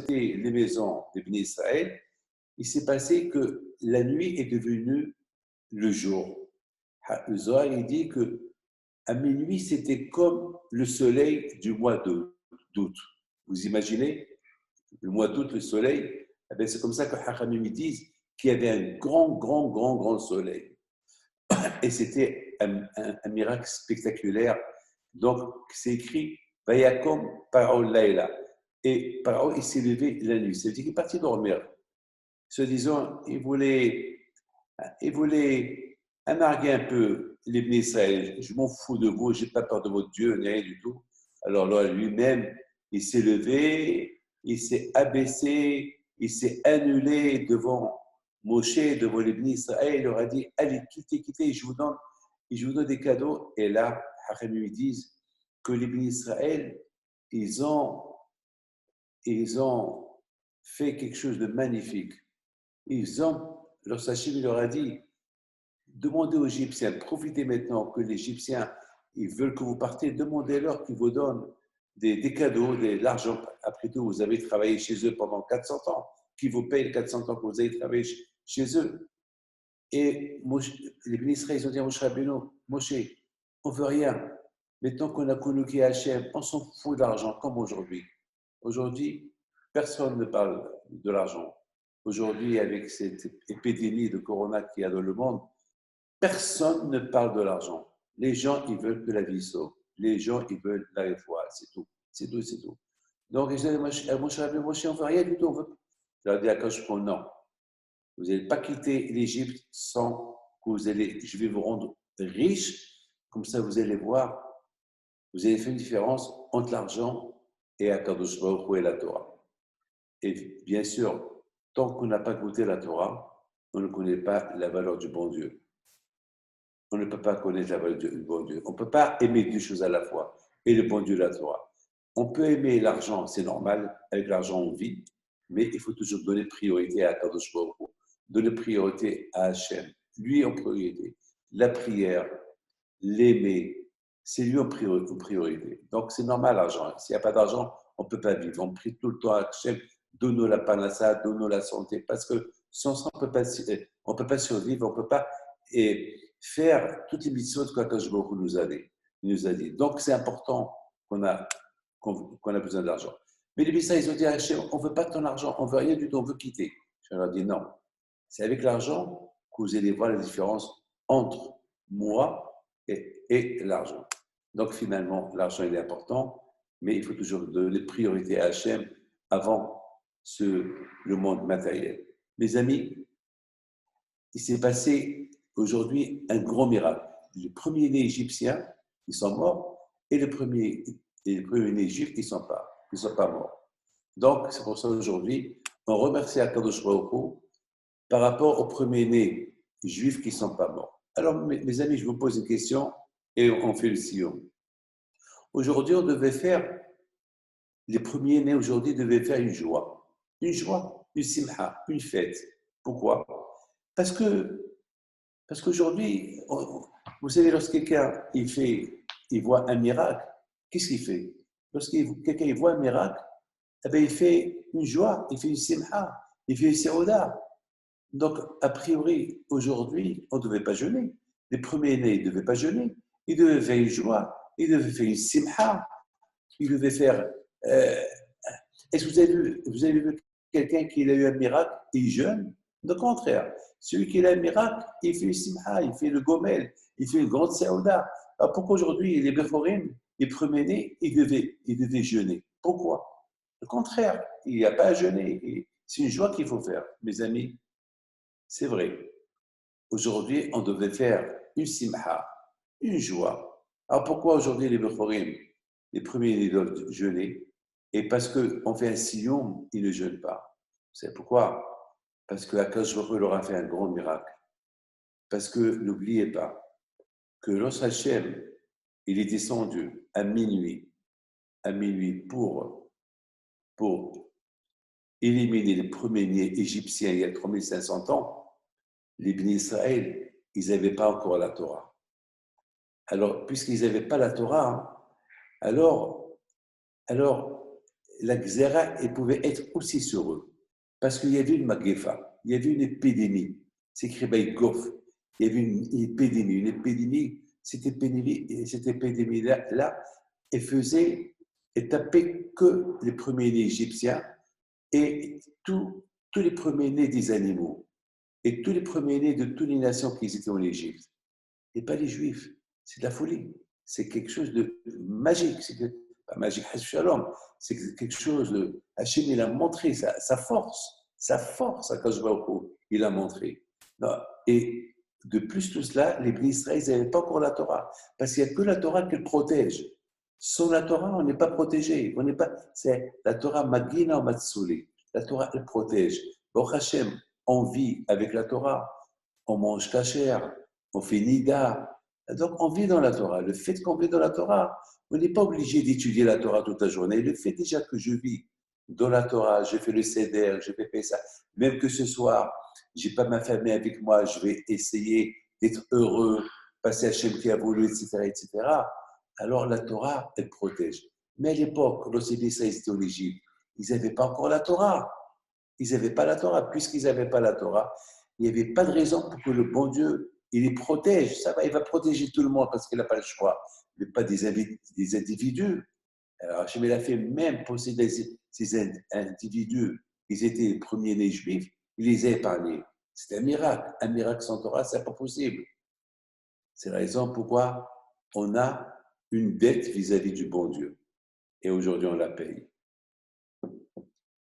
les maisons des Béni Israël, il s'est passé que la nuit est devenue le jour. Le Zohar, il dit que à minuit, c'était comme le soleil du mois d'août. Vous imaginez le mois d'août, le soleil, eh bien, c'est comme ça que Hachamim disent qu'il y avait un grand soleil. Et c'était un miracle spectaculaire. Donc, c'est écrit Vayakom Paro Laila. Et Paro, il s'est levé la nuit. Ça veut dire qu'il est parti dormir. Se disant, il voulait amarguer un peu les Bnei Israël. Je m'en fous de vous, je n'ai pas peur de votre Dieu, ni rien du tout. Alors là, lui-même, il s'est levé, il s'est abaissé, il s'est annulé devant Moshe, devant les Bnei Israël. Il leur a dit, allez, quittez, je vous donne des cadeaux. Et là, Hachem lui disent que les Bnei Israël, ils ont fait quelque chose de magnifique. Leur Sachem leur a dit, demandez aux Égyptiens, profitez maintenant que les Égyptiens, ils veulent que vous partez, demandez-leur qu'ils vous donnent des cadeaux, de l'argent. Après tout, vous avez travaillé chez eux pendant 400 ans, qui vous payent 400 ans que vous avez travaillé chez eux. Et les ministres, ils ont dit à Moshe Rabbeinu, Moshe, on ne veut rien. Maintenant qu'on a connu qui est Hachem, on s'en fout d'argent, comme aujourd'hui. Aujourd'hui, personne ne parle de l'argent. Aujourd'hui, avec cette épidémie de corona qu'il y a dans le monde, personne ne parle de l'argent. Les gens, ils veulent que la vie sauve. Les gens, ils veulent la foi. C'est tout. C'est tout. Donc, ils disent à Moshe Rabbeinu, Moshe, on ne veut rien du tout. Je leur dis à Akash, non. Vous n'allez pas quitter l'Égypte sans que je vais vous rendre riche. Comme ça, vous allez voir, vous allez faire une différence entre l'argent et Akadosh Baruch Hu et la Torah. Et bien sûr, tant qu'on n'a pas goûté la Torah, on ne connaît pas la valeur du bon Dieu. On ne peut pas connaître la valeur du bon Dieu. On ne peut pas aimer deux choses à la fois, et le bon Dieu, la Torah. On peut aimer l'argent, c'est normal, avec l'argent on vit, mais il faut toujours donner priorité à Akadosh Baruch Hu. Donner priorité à Hachem, lui en priorité. La prière, l'aimer, c'est lui en priorité. Donc c'est normal l'argent. S'il n'y a pas d'argent, on ne peut pas vivre. On prie tout le temps à Hachem, donne-nous la panassa, donne-nous la santé, parce que sans ça, on ne peut pas survivre, on ne peut pas faire toutes les mitzvot qu'Akadosh Baruch Hu nous a dit. Donc c'est important qu'on a besoin d'argent. Mais les Bissa, ils ont dit à Hachem, on ne veut pas de ton argent, on ne veut rien du tout, on veut quitter. Je leur ai dit non. C'est avec l'argent que vous allez voir la différence entre moi et l'argent. Donc finalement, l'argent il est important, mais il faut toujours donner priorité à Hachem avant le monde matériel. Mes amis, il s'est passé aujourd'hui un grand miracle. Les premiers-nés égyptiens, ils sont morts, et les premiers-nés juifs, ils ne sont pas morts. Donc, c'est pour ça aujourd'hui, on remercie Akadosh Baruch Hu par rapport aux premiers-nés juifs qui ne sont pas morts. Alors, mes amis, je vous pose une question et on fait le sillon. Aujourd'hui, les premiers-nés aujourd'hui devaient faire une joie, une simha, une fête. Pourquoi? Parce qu'aujourd'hui, vous savez, lorsque quelqu'un il voit un miracle, qu'est-ce qu'il fait? Lorsque quelqu'un voit un miracle, eh bien, il fait une joie, il fait une simha, il fait une séouda. Donc, a priori, aujourd'hui, on ne devait pas jeûner. Les premiers-nés ne devaient pas jeûner. Ils devaient faire une joie, ils devaient faire une simha, ils devaient faire. Est-ce que vous avez vu quelqu'un qui a eu un miracle et il jeûne? Au contraire, celui qui a un miracle, il fait une simha, il fait le gomel, il fait une grande saouda. Alors pourquoi aujourd'hui, les Bechorim, les premiers-nés, ils devaient jeûner? Pourquoi? Au contraire, il n'y a pas à jeûner. C'est une joie qu'il faut faire, mes amis. C'est vrai. Aujourd'hui, on devait faire une simha, une joie. Alors pourquoi aujourd'hui les Bechorim, les premiers doivent jeûner? Et parce qu'on fait un sillon, ils ne jeûnent pas. Vous savez pourquoi? Parce que Akadosh Baruch Hu leur a fait un grand miracle. Parce que n'oubliez pas que lorsque Hachem, il est descendu à minuit pour éliminer les premiers-nés égyptiens il y a 3500 ans, les Bnei Israël, ils n'avaient pas encore la Torah. Alors, puisqu'ils n'avaient pas la Torah, alors la Xéra, elle pouvait être aussi sur eux. Parce qu'il y avait une Magéfa, il y avait une épidémie. C'est écrit by Goff. Il y avait une épidémie. Une épidémie, cette épidémie-là, elle tapait que les premiers-nés égyptiens et tous les premiers-nés des animaux et tous les premiers-nés de toutes les nations qui étaient en Égypte. Et pas les Juifs. C'est de la folie. C'est quelque chose de magique. Pas magique, Shalom. C'est quelque chose de. Hachem, il a montré sa force à Kadosh Baruch Hu, il a montré. Non. Et de plus tout cela, les Bnei Israël, ils n'avaient pas encore la Torah. Parce qu'il n'y a que la Torah qui le protège. Sans la Torah, on n'est pas protégé. C'est la Torah Magina Matsuli. La Torah, elle protège. Baruch Hashem, on vit avec la Torah. On mange kasher, on fait nida. Donc, on vit dans la Torah. Le fait qu'on vit dans la Torah, on n'est pas obligé d'étudier la Torah toute la journée. Le fait déjà que je vis dans la Torah, je fais le seder, je fais ça, même que ce soir, je n'ai pas ma famille avec moi, je vais essayer d'être heureux, passer à Hachem qui a voulu, etc., etc. Alors, la Torah, elle protège. Mais à l'époque, lorsque les Israéliens étaient en Égypte, ils n'avaient pas encore la Torah. Ils n'avaient pas la Torah. Puisqu'ils n'avaient pas la Torah, il n'y avait pas de raison pour que le bon Dieu, il les protège. Ça va, il va protéger tout le monde parce qu'il n'a pas le choix, mais pas des individus. Alors, Hachem a fait même pour ces individus, ils étaient les premiers-nés juifs, il les a épargnés. C'est un miracle. Un miracle sans Torah, ce n'est pas possible. C'est la raison pourquoi on a une dette vis-à-vis du bon Dieu. Et aujourd'hui, on la paye.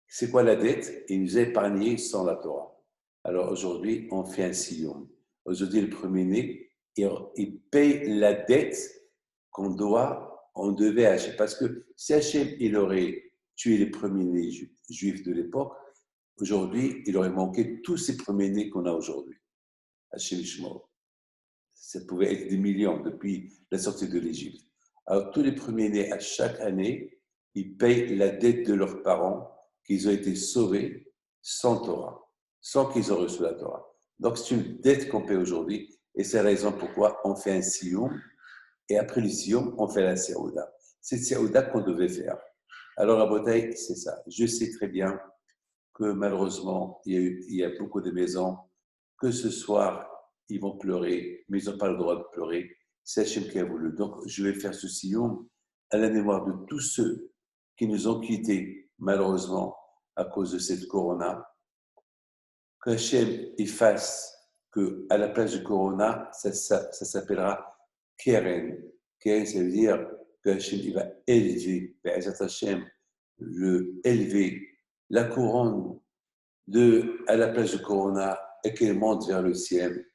C'est quoi la dette? Il nous a épargnés sans la Torah. Alors aujourd'hui, on fait un sillon. Aujourd'hui, le premier-né, il paye la dette on devait à Hachem. Parce que si Hachem, il aurait tué les premiers-nés juifs de l'époque, aujourd'hui, il aurait manqué tous ces premiers-nés qu'on a aujourd'hui. Hachem Ishmael. Ça pouvait être des millions depuis la sortie de l'Égypte. Alors, tous les premiers-nés, à chaque année, ils payent la dette de leurs parents, qu'ils ont été sauvés sans Torah, sans qu'ils aient reçu la Torah. Donc, c'est une dette qu'on paie aujourd'hui, et c'est la raison pourquoi on fait un sillon, et après le sillon, on fait la Séouda. C'est Séouda qu'on devait faire. Alors, à Botaï, c'est ça. Je sais très bien que malheureusement, il y a beaucoup de maisons que ce soir, ils vont pleurer, mais ils n'ont pas le droit de pleurer. C'est Hachem qui a voulu. Donc, je vais faire ce sillon à la mémoire de tous ceux qui nous ont quittés, malheureusement, à cause de cette corona. Que Hachem efface qu'à la place du corona, ça s'appellera Keren. Keren, ça veut dire que Hachem il va élever, Hachem, élever la couronne à la place du corona et qu'elle monte vers le ciel.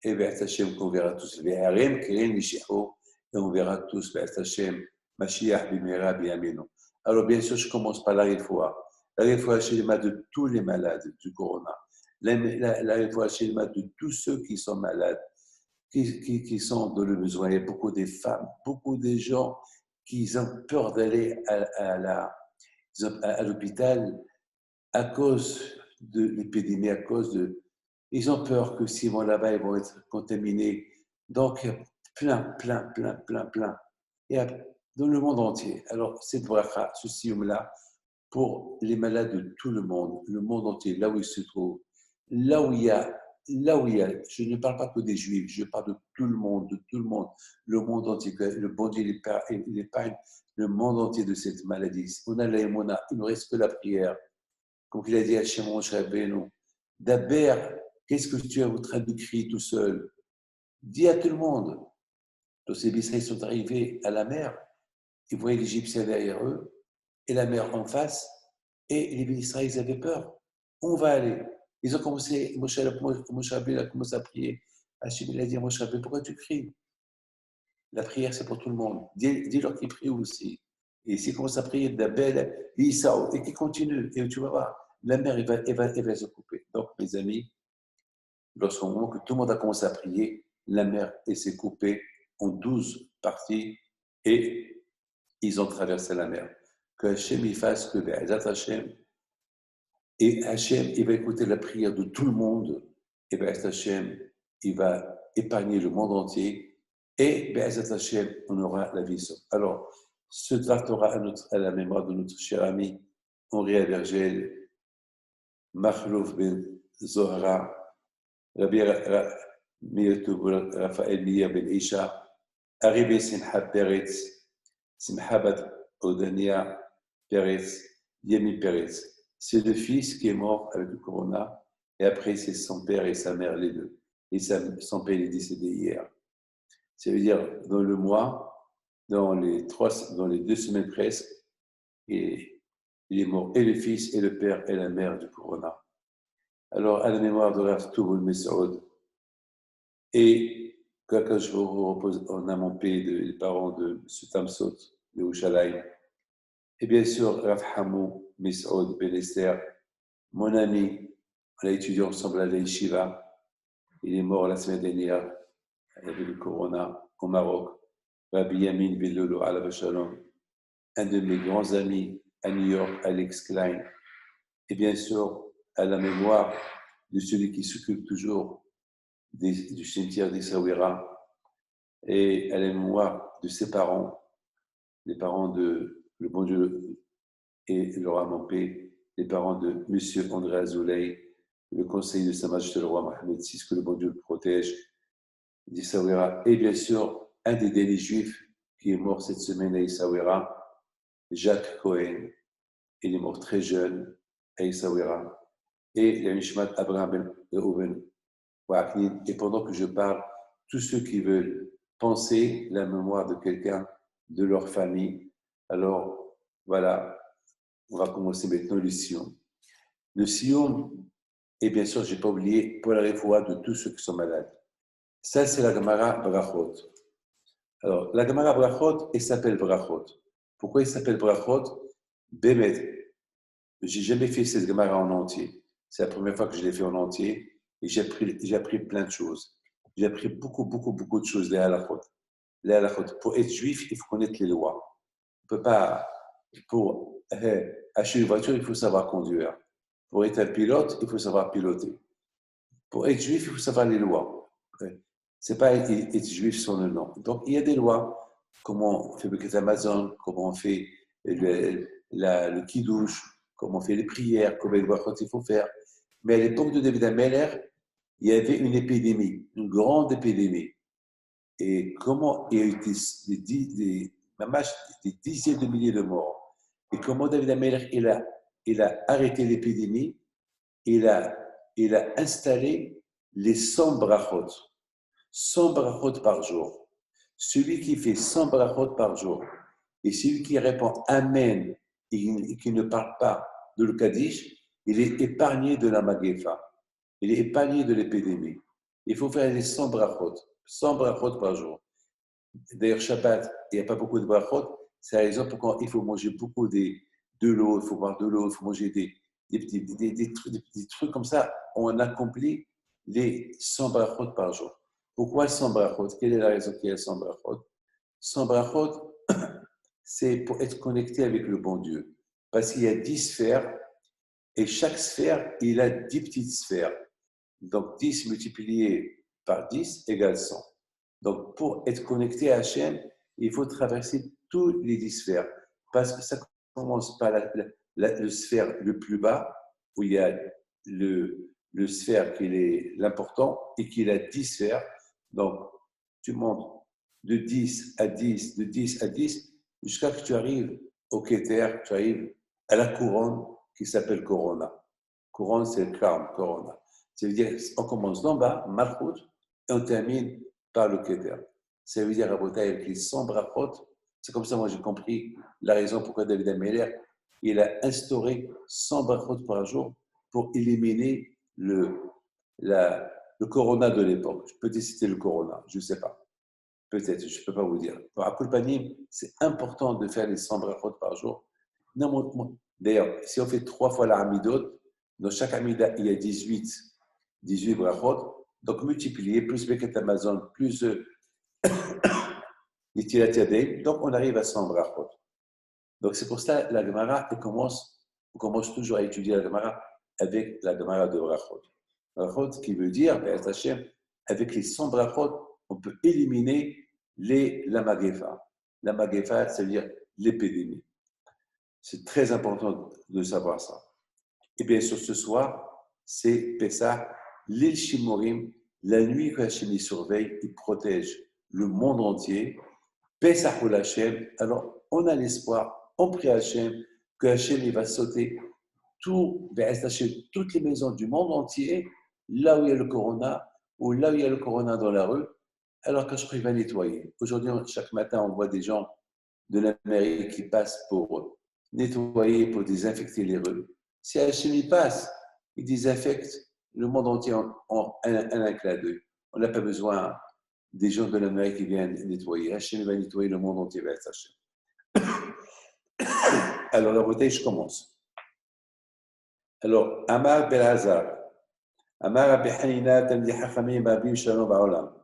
Et Be'ez Hashem, qu'on verra tous. Ve'arem Keren Mishicho, et on verra tous Be'ez Hashem, Mashiach Bimera Biameno. Alors, bien sûr, je commence par la réfoua. La réfoua Shelema de tous les malades du corona. La réfoua Shelema de tous ceux qui sont malades, qui sont dans le besoin. Il y a beaucoup de femmes, beaucoup de gens qui ont peur d'aller à l'hôpital à cause de l'épidémie, à cause de. Ils ont peur que s'ils vont là-bas, ils vont être contaminés. Donc, plein. Et dans le monde entier. Alors, cette bracha, ce siyum-là, pour les malades de tout le monde entier, là où ils se trouvent, là où il y a, je ne parle pas que des Juifs, je parle de tout le monde, le monde entier, le bon Dieu il épargne le monde entier de cette maladie. On a l'aïmona, il ne reste que la prière. Comme il a dit à Shimon Rabbeinu, d'abord, qu'est-ce que tu es en train de crier tout seul? Dis à tout le monde. Donc, les Israéliens sont arrivés à la mer, ils voyaient l'Égyptien derrière eux, et la mer en face, et les Israéliens avaient peur. On va aller. Ils ont commencé, Moshe Rabbeinu a commencé à prier. Hachem il a dit à Moshe Rabbeinu, pourquoi tu cries? La prière, c'est pour tout le monde. Dis-leur qu'ils prient aussi. Et s'ils commencent à prier d'Abel, d'Issaou, et qu'ils continuent, et tu vas voir, la mer, elle va se couper. Donc, mes amis, lorsqu'au moment que tout le monde a commencé à prier, la mer s'est coupée en 12 parties et ils ont traversé la mer. Que Hachem y fasse que Be'ezat Hachem, et Hachem, il va écouter la prière de tout le monde, et Be'ezat Hachem, il va épargner le monde entier, et Be'ezat Hachem, on aura la vie sauve. Alors, Ce Dvar Torah à la mémoire de notre cher ami Henri Avergel, Makhlouf Ben Zohara, Rabbi Meir Tov Raphaël Meir Ben Isha, Arrivé Simcha Peretz, Simcha Bat Odania Peretz, Yemi Peretz. C'est le fils qui est mort avec le corona, et après c'est son père et sa mère les deux. Et son père est décédé hier. Ça veut dire dans le mois, dans les 2 semaines presque, et il est mort et le fils et le père et la mère du corona. Alors à la mémoire de Rav Tuvul Mesaoud et quand je vous repose en amont paix les parents de M. Tamsot de Ushalayim, et bien sûr Rav Hamou Mesaoud Ben Esther, mon ami, on a étudié ensemble à l'Yeshiva, il est mort la semaine dernière avec le corona au Maroc. Rabbi Yamin Bellolo Alav Shalom, un de mes grands amis à New York, Alex Klein, et bien sûr à la mémoire de celui qui s'occupe toujours du cimetière d'Issaouira, et à la mémoire de ses parents, les parents de le bon Dieu et leur âme en paix, les parents de M. André Azoulay, le conseil de Sa Majesté le roi Mohamed VI, que le bon Dieu le protège, d'Issaouira, et bien sûr un des derniers juifs qui est mort cette semaine à Issaouira, Jacques Cohen. Il est mort très jeune à Issaouira. Et la Nishmat Abraham Ben Reuven Wahaknin. Et pendant que je parle, tous ceux qui veulent penser la mémoire de quelqu'un, de leur famille, alors voilà, on va commencer maintenant le Sion. Le Sion, et bien sûr, je n'ai pas oublié, pour la réfoua de tous ceux qui sont malades. Ça, c'est la Gemara Brachot. Alors, la Gemara Brachot, elle s'appelle Brachot. Pourquoi il s'appelle Brachot? Bémet. J'ai jamais fait cette Gemara en entier. C'est la première fois que je l'ai fait en entier et j'ai appris plein de choses. J'ai appris beaucoup de choses, les halachot. Les halachot. Pour être juif, il faut connaître les lois. On peut pas, pour acheter une voiture, il faut savoir conduire. Pour être un pilote, il faut savoir piloter. Pour être juif, il faut savoir les lois. C'est pas être juif sans le nom. Donc, il y a des lois. Comment on fait le Amazon, comment on fait le kiddush, comment on fait les prières, combien de brachot il faut faire. Mais à l'époque de David HaMelech, il y avait une épidémie, une grande épidémie. Et comment il y a eu des dizaines de milliers de morts. Et comment David HaMelech, il a arrêté l'épidémie, il a installé les 100 brachot. 100 brachot par jour. Celui qui fait 100 brachot par jour et celui qui répond Amen et qui ne parle pas de le Kaddish, il est épargné de la Magéfa. Il est épargné de l'épidémie. Il faut faire les 100 brachot. 100 brachot par jour. D'ailleurs, Shabbat, il n'y a pas beaucoup de brachot. C'est la raison pourquoi il faut manger beaucoup de l'eau, il faut boire de l'eau, il faut manger des trucs comme ça. On accomplit les 100 brachot par jour. Pourquoi 100 brachot? Quelle est la raison qu'il y a 100 brachot? 100 brachot, c'est pour être connecté avec le bon Dieu. Parce qu'il y a 10 sphères, et chaque sphère, il a 10 petites sphères. Donc 10 multiplié par 10 égale 100. Donc pour être connecté à Hachem, il faut traverser toutes les 10 sphères. Parce que ça commence par le sphère le plus bas, où il y a le sphère qui est l'important, et qui a 10 sphères. Donc tu montes de 10 à 10, de 10 à 10, jusqu'à ce que tu arrives au Keter, tu arrives à la couronne qui s'appelle Corona. Couronne, c'est le crown, Corona. Ça veut dire on commence d'en bas, Malchut, et on termine par le Keter. Ça veut dire, avec les 100 brachot, c'est comme ça moi j'ai compris la raison pourquoi David HaMelech, il a instauré 100 brachot par jour pour éliminer le Corona de l'époque. Je peux te citer le Corona, je ne sais pas. Peut-être, je ne peux pas vous dire. Pour Akulpanim, c'est important de faire les 100 brachot par jour. D'ailleurs, si on fait 3 fois la Hamidot, dans chaque Hamida, il y a 18 brachot. Donc, multiplier, plus Beket Amazon, plus les Tilat Yadayim. Donc, on arrive à 100 brachot. Donc, c'est pour ça la Gemara, on commence toujours à étudier la Gemara avec la Gemara de brachot. Brachot, qui veut dire, avec les 100 brachot, on peut éliminer la Magéfa. La Magéfa, ça veut dire l'épidémie. C'est très important de savoir ça. Et bien sûr, ce soir, c'est Pessah, l'île Shimorim, la nuit que Hachem y surveille, il protège le monde entier. Pessah ou Hachem, alors on a l'espoir, on prie Hachem, que Hachem il va sauter toutes les maisons du monde entier, là où il y a le corona, ou là où il y a le corona dans la rue, alors qu'Hachem va nettoyer. Aujourd'hui, chaque matin, on voit des gens de la mairie qui passent pour nettoyer, pour désinfecter les rues. Si Hachem y passe, il désinfecte le monde entier en un clin d'œil. On n'a pas besoin des gens de la mairie qui viennent nettoyer. Hachem va nettoyer le monde entier avec Hachem. Alors, la bouteille, je commence. Alors, Amar Belazar, Amar Rabbi Hanina, Talmidei Chachamim, Babim Shalom Ba'olam,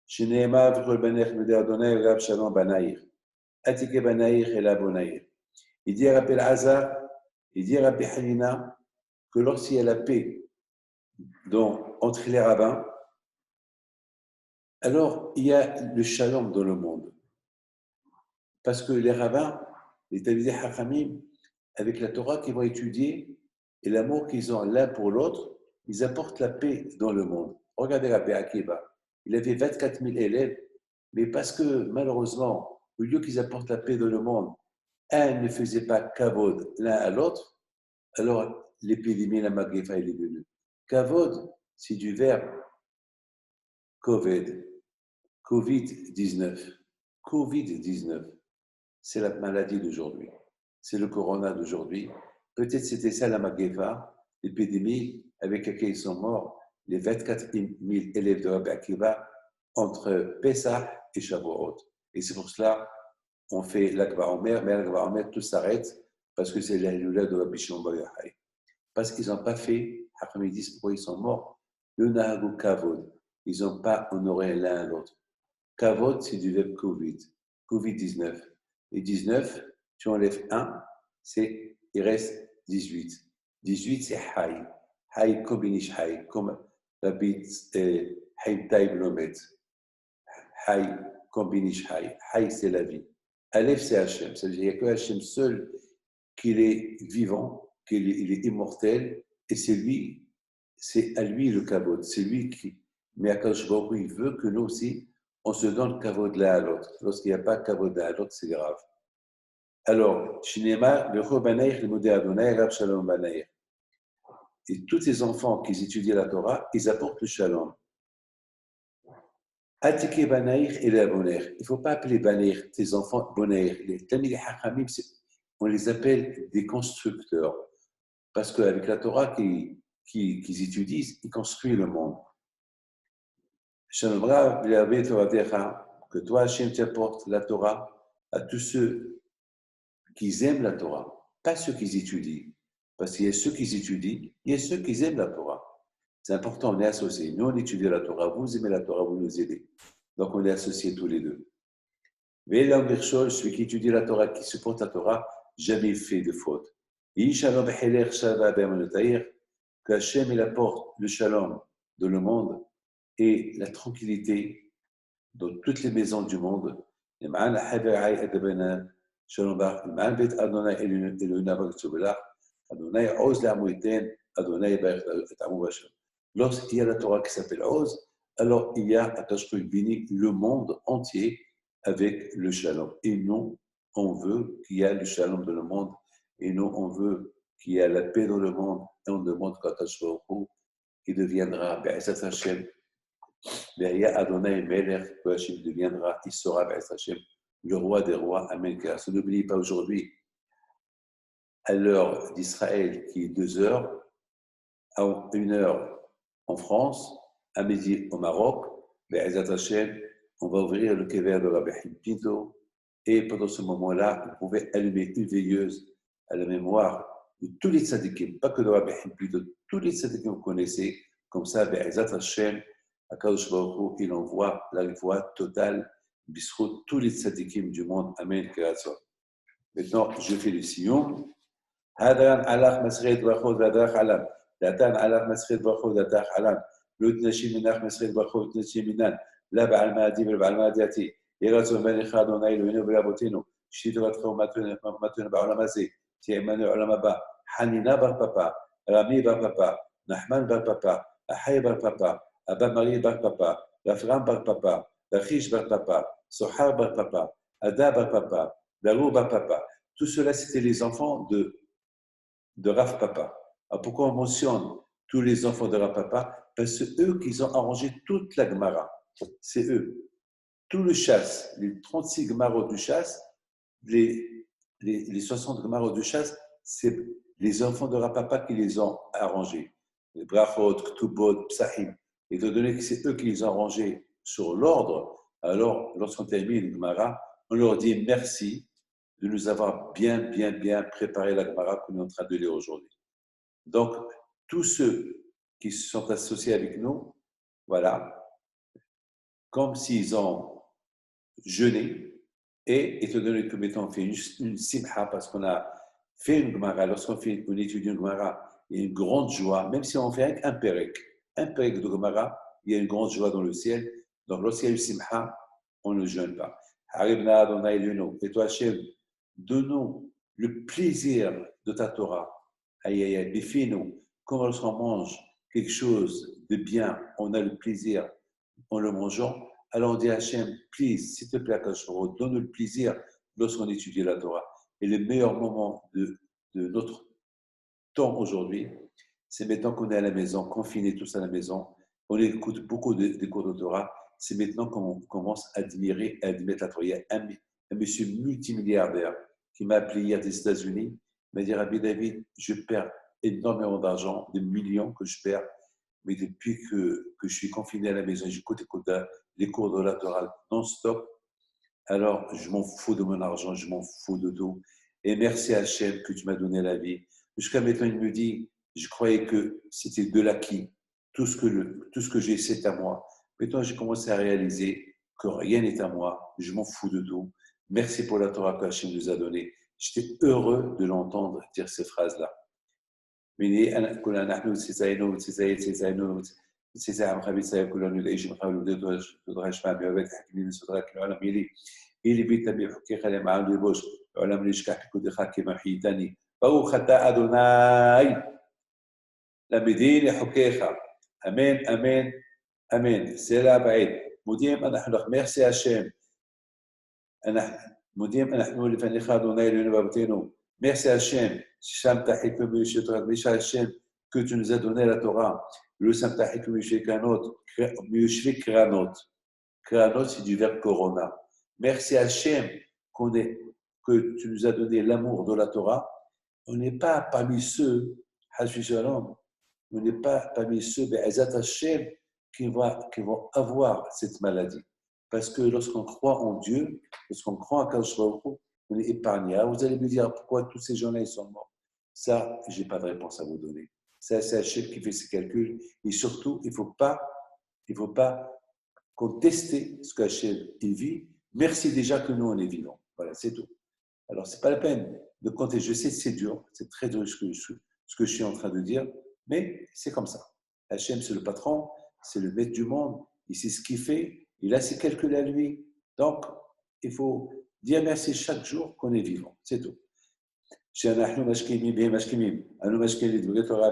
Sheneemar v'chol banech midei Adonai Rab Shalom Banaïr, Atike Banaïr et la Bonaïr. Il dit à Rabbi Elazar, il dit à Rabbi Hanina que lorsqu'il y a la paix entre les rabbins, alors il y a le shalom dans le monde. Parce que les rabbins, les Talmidei Chachamim, avec la Torah qu'ils vont étudier et l'amour qu'ils ont l'un pour l'autre, ils apportent la paix dans le monde. Regardez Rabbi Akiva, il avait 24 000 élèves, mais parce que malheureusement, au lieu qu'ils apportent la paix dans le monde, un ne faisait pas kavod l'un à l'autre, alors l'épidémie, la magéfa, elle est venue. Kavod, c'est du verbe Covid, Covid-19. Covid-19, c'est la maladie d'aujourd'hui. C'est le corona d'aujourd'hui. Peut-être c'était ça la magéfa, l'épidémie avec laquelle ils sont morts, les 24 000 élèves de Rabbi Akiva entre Pessah et Shavuot. Et c'est pour cela on fait l'Akba Omer, mais l'Akba Omer, tout s'arrête parce que c'est l'Alula de Rabbi Shimon Bar Yochai. Parce qu'ils n'ont pas fait, après ils disent pourquoi ils sont morts, le Nahagu Kavod. Ils n'ont pas honoré l'un l'autre. Kavod, c'est du verbe Covid, Covid-19. Et 19, tu enlèves 1, il reste 18. 18, c'est Hay. Hay Kobinish Hay, comme Rabbi Haïm Taïb Lomet. Hay Kobinish Hay. Hay, c'est la vie. Aleph, c'est Hachem. C'est-à-dire qu'il n'y a que Hachem seul qui est vivant, qu'il est immortel, et c'est à lui le kavod. C'est lui qui. Mais Akadosh Baruch Hu, il veut que nous aussi, on se donne le kavod l'un à l'autre. Lorsqu'il n'y a pas de kavod l'un à l'autre, c'est grave. Alors, Shinema, le Chobanayr, le Modé Adonai, Rab Shalom Banayr. Et tous ces enfants qui étudient la Torah, ils apportent le shalom. Atike Banaïr et la Bonaïr. Il ne faut pas appeler Banaïr, tes enfants, Bonaïr. Les Talmidei Chachamim, on les appelle des constructeurs. Parce qu'avec la Torah qu'ils étudient, ils construisent le monde. Shalom Rav, que toi, Hachem, tu apportes la Torah à tous ceux qui aiment la Torah, pas ceux qui étudient. Parce qu'il y a ceux qui étudient, il y a ceux qui aiment la Torah. C'est important, on est associés. Nous, on étudie la Torah, vous aimez la Torah, vous nous aidez. Donc, on est associés tous les deux. Mais l'homme Birchol, celui qui étudie la Torah, qui supporte la Torah, jamais fait de faute. Que Hachem il apporte le shalom dans le monde et la tranquillité dans toutes les maisons du monde. Lorsqu'il y a la Torah qui s'appelle Oz, alors il y a Akadosh Baruch Hu bénit le monde entier avec le shalom. Et nous, on veut qu'il y ait le shalom dans le monde. Et nous, on veut qu'il y ait la paix dans le monde. Et on demande qu'Akadosh Baruch Hu, il deviendra Be'ezat Hashem. Derrière Adonai Melech, que Hashem deviendra, il sera Be'ezat Hashem, le roi des rois. Amen. Car n'oubliez pas aujourd'hui, à l'heure d'Israël, qui est 2 heures, à 1 heure en France, à midi au Maroc, Be'ezat Hashem, on va ouvrir le kever de Rabbi Haïm Pinto. Et pendant ce moment-là, vous pouvez allumer une veilleuse à la mémoire de tous les tzadikim, pas que de Rabbi Haïm Pinto, tous les tzadikim que vous connaissez. Comme ça, Be'ezat Hashem, Akadosh Baruch Hu, il envoie la voie totale, bisrout tous les tzadikim du monde. Amen. Maintenant, je fais le sillon. Hadran alach masred brachot vadrach alam. Datan alach masred brachot vadrach alam. Lut nashim minach masred brachot nashim minan. La ba'al ma'adi vel ba'al ma'adiati. ירצון בניך אדוני אלוהינו ולאבותינו שיתורתך ומתנו בעולם הזה, תאמנו עולם הבא, חנינה בר פפא, רמי בר פפא, נחמן בר פפא, אחי בר פפא, אבא מרי בר פפא, רפרם בר פפא, Lachish bar papa, Sohar bar papa, Ada bar papa, Darou bar papa. Tout cela, c'était les enfants de Rav Papa. Alors pourquoi on mentionne tous les enfants de Rav Papa? Parce que c'est eux qui ont arrangé toute la Gemara. C'est eux. Tout le chasse, les 36 Gemaros du chasse, les 60 Gemaros du chasse, c'est les enfants de Rav Papa qui les ont arrangés. Les Brachot, Ktubot, Psahim. Étant donné que c'est eux qui les ont arrangés sur l'ordre, alors lorsqu'on termine le Gemara, on leur dit merci de nous avoir bien préparé la Gemara qu'on est en train de lire aujourd'hui. Donc, tous ceux qui se sont associés avec nous, voilà, comme s'ils ont jeûné, et étant donné que maintenant on fait une simha, parce qu'on a fait une Gemara, lorsqu'on étudie une Gemara, il y a une grande joie, même si on fait un perek de Gemara, il y a une grande joie dans le ciel. Donc, lorsqu'il y a eu simha, on ne jeûne pas. Haribna Adonai Elenu, et toi, Hachem, donne-nous le plaisir de ta Torah. Aïe, aïe, aïe, bifinu, comme lorsqu'on mange quelque chose de bien, on a le plaisir en le mangeant. Alors on dit à Hachem, please, s'il te plaît, Akashoro, donne-nous le plaisir lorsqu'on étudie la Torah. Et le meilleur moment de notre temps aujourd'hui, c'est maintenant qu'on est à la maison, confinés tous à la maison, on écoute beaucoup de cours de Torah. C'est maintenant qu'on commence à admirer, à admettre la Torah. Il y a un monsieur multimilliardaire qui m'a appelé hier des États-Unis, il m'a dit, Rabbi David, je perds énormément d'argent, des millions que je perds, mais depuis que je suis confiné à la maison, j'écoute les cours de la Torah non-stop, alors je m'en fous de mon argent, je m'en fous de tout. Et merci à Hachem que tu m'as donné la vie. Jusqu'à maintenant, il me dit, je croyais que c'était de l'acquis. Tout ce que j'ai, c'est à moi. Maintenant, j'ai commencé à réaliser que rien n'est à moi. Je m'en fous de tout. Merci pour la Torah que Hachem nous a donnée. J'étais heureux de l'entendre dire ces phrases-là. למדין לחוקיך, אמן, אמן, אמן. סלע בעד. מודיעים אנחנו, merci Hachem. מודיעים אנחנו לפניך, אדוני אלוהינו ואבותינו. Merci Hachem. ששמת חיקום מיושתך, מישה Hachem, que tu nous as donné la Torah. Le שמת חיקום מיושבי קרנות. קרנות, c'est du verbe corona. Merci Hachem que tu nous as donné l'amour de la Torah. On n'est pas parmi ceux, Hasbi Shalom, on n'est pas parmi ceux qui vont avoir cette maladie. Parce que lorsqu'on croit en Dieu, lorsqu'on croit en Kadosh Baruch Hu, on est épargné. Alors vous allez me dire pourquoi tous ces gens-là ils sont morts. Ça, je n'ai pas de réponse à vous donner. C'est Hachem qui fait ses calculs. Et surtout, il ne faut pas contester ce qu'Hachem vit. Merci déjà que nous, on est vivants. Voilà, c'est tout. Alors, ce n'est pas la peine de compter. Je sais que c'est dur, c'est très dur ce que je suis en train de dire, mais c'est comme ça. Hachem, c'est le patron, c'est le maître du monde, il sait ce qu'il fait, il a ses calculs à lui. Donc, il faut dire merci chaque jour qu'on est vivant, c'est tout. שאנחנו משכימים והם משכימים, אנו משכימים לדברי תורה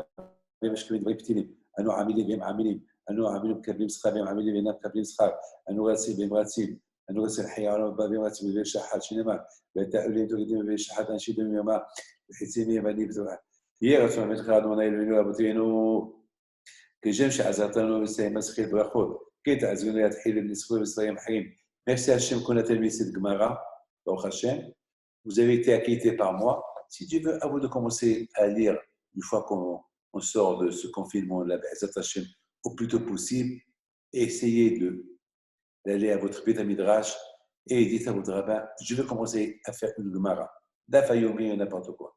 והם משכימים לדברי פתילים, אנו עמלים והם עמלים, אנו עמלים מקבלים שכר והם עמלים ואינם מקבלים שכר, אנו רצים והם רצים, אנו רצים חיי העולם הבא והם רצים בבית שחת, שנאמר, ותעולים תורידים בבית שחת אנשים במיומה, וחצים ימני ותורה. יהיה רצון בית חד מונה אלוהינו אבותינו, כשם שעזרתנו לסיים מסכת ברכות, כן תעזרנו להתחיל ולזכור ולסיים חיים. Merci Hachem qu'on a terminé cette Gemara, Baruch Hashem. Vous avez été acquittés par moi. Si Dieu veut, à vous de commencer à lire une fois qu'on sort de ce confinement, la Be'ezat Hashem, au plus tôt possible, et essayez d'aller à votre Beth Midrash et dites à votre rabbin, je vais commencer à faire une Gemara. Dafayomi ou n'importe quoi.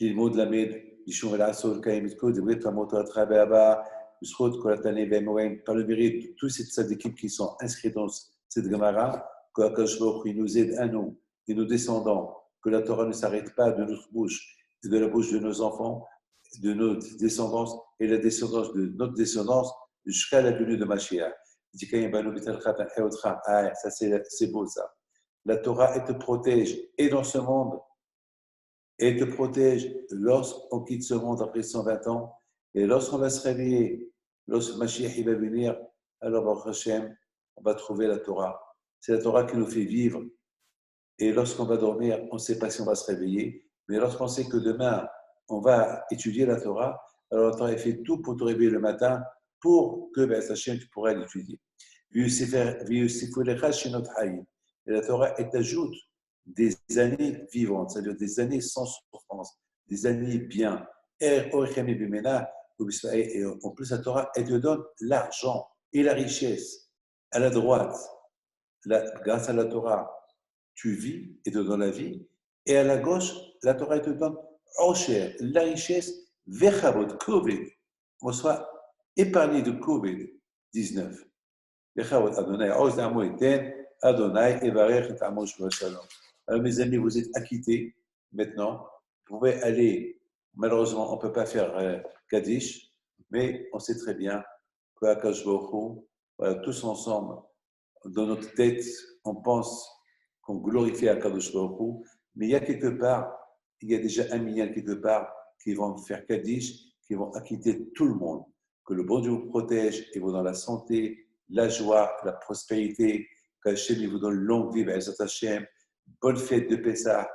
ללמוד למד, לשום ולעשות, קיים את כל דברי תלמוד תורת רבי הבא, בזכות כל התנאים והאמוראים, par le mérite de tous ces tzadikim qui sont inscrits dans cette Gemara, que Akadosh Baruch Hu nous aide à nous et nos descendants, que la Torah ne s'arrête pas de notre bouche et de la bouche de nos enfants, de nos descendants et la descendance de notre descendance jusqu'à la venue de Mashiach. Ah, ça c'est beau ça. La Torah, elle te protège et dans ce monde, et elle te protège lorsqu'on quitte ce monde après 120 ans. Et lorsqu'on va se réveiller, lorsque Mashiach il va venir, alors Baruch Hashem, on va trouver la Torah. C'est la Torah qui nous fait vivre. Et lorsqu'on va dormir, on ne sait pas si on va se réveiller. Mais lorsqu'on sait que demain, on va étudier la Torah, alors la Torah fait tout pour te réveiller le matin pour que, ben, Hashem, tu pourras l'étudier. Et la Torah, elle t'ajoute des années vivantes, c'est-à-dire des années sans souffrance, des années bien. Et en plus, la Torah, elle te donne l'argent et la richesse à la droite. Grâce à la Torah, tu vis et te donne la vie. Et à la gauche, la Torah elle te donne Osher, la richesse, Vechavot, Covid. On soit épargné de Covid-19. Vechavot, Adonai, Oz Amo Eten, Adonai, Evarech et Amo Shalom. Alors, mes amis, vous êtes acquittés maintenant. Vous pouvez aller, malheureusement, on ne peut pas faire Kaddish, mais on sait très bien qu'Akash Baruch Hu, voilà, tous ensemble, dans notre tête, on pense qu'on glorifie Akadosh Baruch Hu, mais il y a quelque part, il y a déjà 1 million quelque part qui vont faire Kaddish, qui vont acquitter tout le monde. Que le bon Dieu vous protège et vous donne la santé, la joie, la prospérité, qu'Hachem vous donne longue vie, Hashem. Bonne fête de Pessah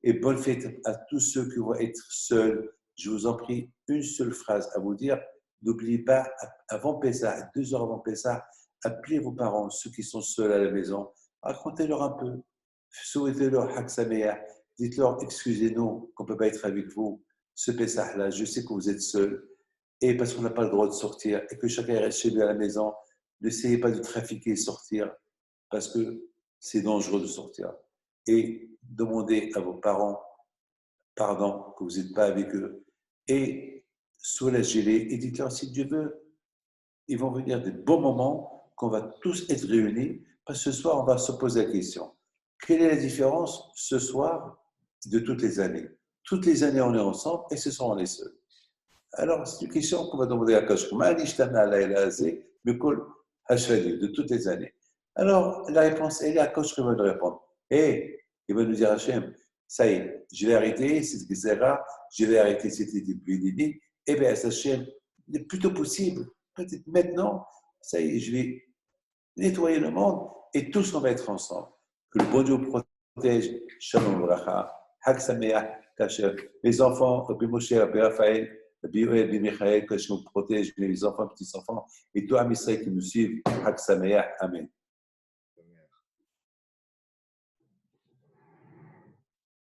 et bonne fête à tous ceux qui vont être seuls. Je vous en prie, une seule phrase à vous dire. N'oubliez pas, avant Pessah, 2 heures avant Pessah, appelez vos parents, ceux qui sont seuls à la maison, racontez-leur un peu, souhaitez-leur Hak Sameach, dites-leur excusez-nous qu'on ne peut pas être avec vous, ce Pessah-là, je sais que vous êtes seuls, et parce qu'on n'a pas le droit de sortir, et que chacun reste chez lui à la maison, n'essayez pas de trafiquer et sortir, parce que c'est dangereux de sortir. Et demandez à vos parents pardon, que vous n'êtes pas avec eux, et soulagez-les, et dites-leur si Dieu veut, ils vont venir des bons moments qu'on va tous être réunis, parce que ce soir, on va se poser la question. Quelle est la différence ce soir de toutes les années? Toutes les années, on est ensemble et ce soir, on est seuls. Alors, c'est une question qu'on va demander à Kashkoum, de toutes les années. Alors, la réponse, elle est à Kashkoum va nous répondre. Et il va nous dire Hachem, ça y est, je vais arrêter cette Gezerah, je vais arrêter cette épidémie, et bien, Hachem, le plus tôt possible, peut-être maintenant, ça y est, je vais nettoyer le monde et tous on va être ensemble. Que le bon Dieu protège, Shalom Bracha, Hak Sameach, Kasher. Les enfants, Rabbi Moshe, Rabbi Raphaël, Rabbi Yoel, Rabbi Michael, que je nous protège, les enfants, petits enfants, et toi, Israël qui nous suivent, Hak Sameach, Amen.